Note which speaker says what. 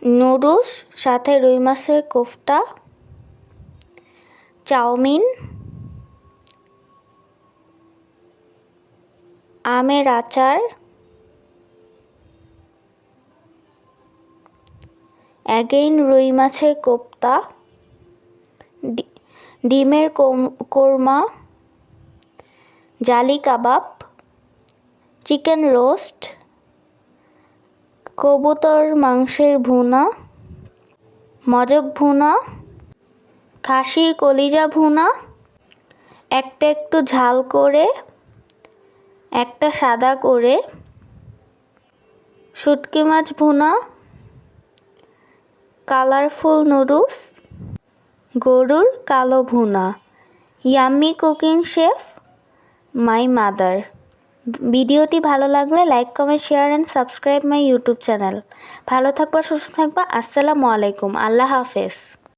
Speaker 1: Noodles সাথে রুই মাছের কোফতা, চাউমিন, আমের আচার, অ্যাগেইন রুই মাছের কোফতা, ডিমের কোরমা, জালি কাবাব, চিকেন রোস্ট, কবুতর মাংসের ভুনা, মজক ভুনা, খাসির কলিজা ভুনা, একটা একটু ঝাল করে, একটা সাদা করে, শুটকি মাছ ভুনা, কালারফুল নুডলস, গরুর কালো ভুনা। Yummy cooking chef my mother. ভিডিওটি ভালো লাগলে like, comment, share and subscribe my YouTube channel. ভালো থাকবা, সুস্থ থাকবা। আসসালামু আলাইকুম। আল্লাহ হাফেজ।